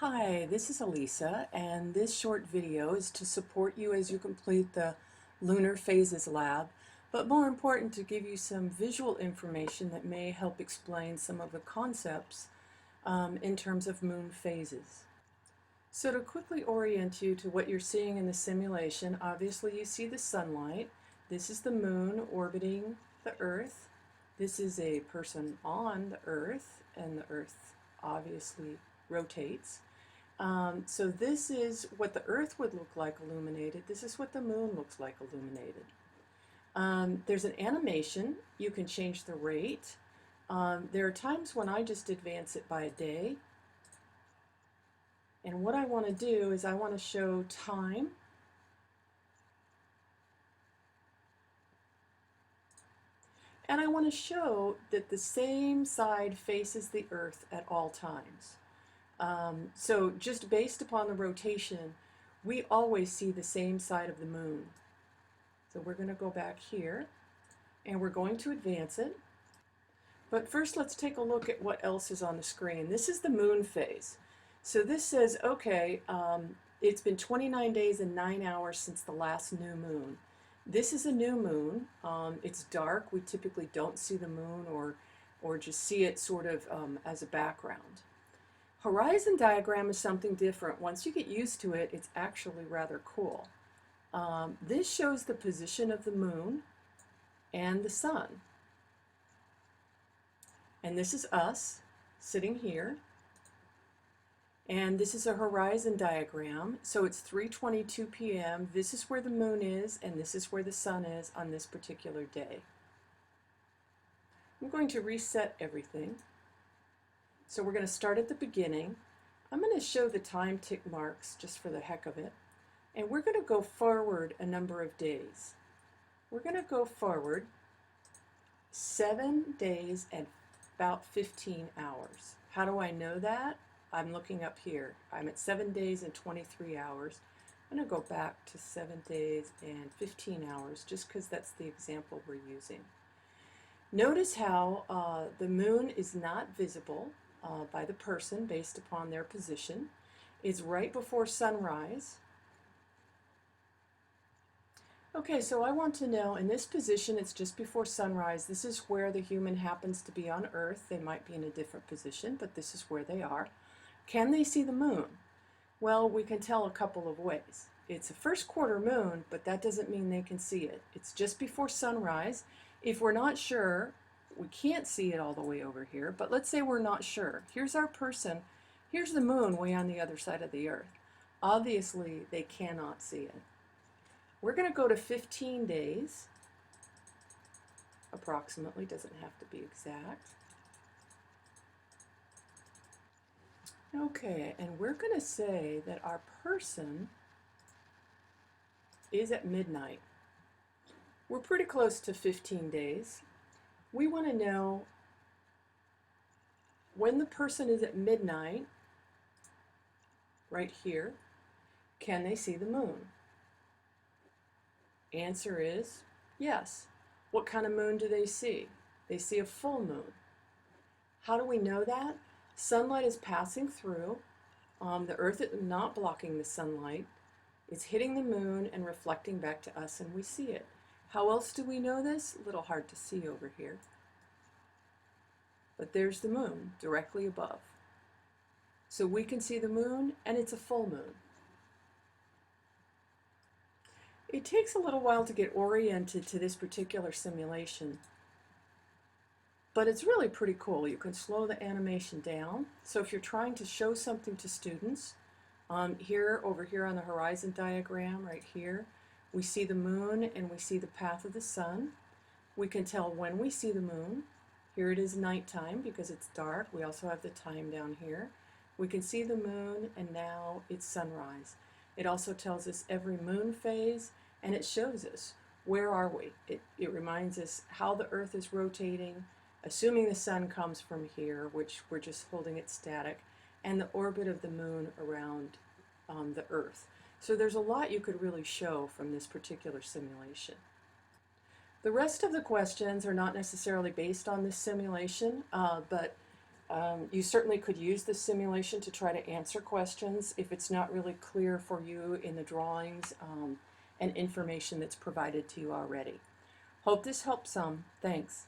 Hi, this is Elisa, and this short video is to support you as you complete the Lunar Phases Lab, but more important, to give you some visual information that may help explain some of the concepts in terms of moon phases. So to quickly orient you to what you're seeing in the simulation, obviously you see the sunlight. This is the moon orbiting the Earth. This is a person on the Earth, and the Earth obviously rotates. So this is what the Earth would look like illuminated. This is what the moon looks like illuminated. There's an animation. You can change the rate. There are times when I just advance it by a day. And what I want to do is I want to show time. And I want to show that the same side faces the Earth at all times. So just based upon the rotation, we always see the same side of the moon. So we're going to go back here, and we're going to advance it. But first, let's take a look at what else is on the screen. This is the moon phase. So this says, okay, it's been 29 days and 9 hours since the last new moon. This is a new moon. It's dark. We typically don't see the moon or just see it sort of as a background. Horizon diagram is something different. Once you get used to it, it's actually rather cool. This shows the position of the moon and the sun. And this is us sitting here. And this is a horizon diagram. So it's 3:22 p.m. This is where the moon is, and this is where the sun is on this particular day. I'm going to reset everything. So we're going to start at the beginning. I'm going to show the time tick marks just for the heck of it. And we're going to go forward a number of days. We're going to go forward 7 days and about 15 hours. How do I know that? I'm looking up here. I'm at 7 days and 23 hours. I'm going to go back to 7 days and 15 hours just because that's the example we're using. Notice how the moon is not visible by the person based upon their position. It's right before sunrise. Okay, so I want to know, in this position, it's just before sunrise. This is where the human happens to be on Earth. They might be in a different position, but this is where they are. Can they see the moon? Well, we can tell a couple of ways. It's a first quarter moon, but that doesn't mean they can see it. It's just before sunrise. If we're not sure, we can't see it all the way over here, but let's say we're not sure. Here's our person. Here's the moon way on the other side of the Earth. Obviously, they cannot see it. We're going to go to 15 days, approximately, doesn't have to be exact. Okay, and we're going to say that our person is at midnight. We're pretty close to 15 days. We want to know when the person is at midnight, right here, can they see the moon? Answer is yes. What kind of moon do they see? They see a full moon. How do we know that? Sunlight is passing through. The Earth is not blocking the sunlight. It's hitting the moon and reflecting back to us, and we see it. How else do we know this? A little hard to see over here. But there's the moon directly above. So we can see the moon, and it's a full moon. It takes a little while to get oriented to this particular simulation, but it's really pretty cool. You can slow the animation down. So if you're trying to show something to students, over here on the horizon diagram, right here, we see the moon and we see the path of the sun. We can tell when we see the moon. Here it is nighttime because it's dark. We also have the time down here. We can see the moon, and now it's sunrise. It also tells us every moon phase, and it shows us where are we. It reminds us how the Earth is rotating, assuming the sun comes from here, which we're just holding it static, and the orbit of the moon around the Earth. So there's a lot you could really show from this particular simulation. The rest of the questions are not necessarily based on this simulation, but You certainly could use this simulation to try to answer questions if it's not really clear for you in the drawings and information that's provided to you already. Hope this helps some. Thanks.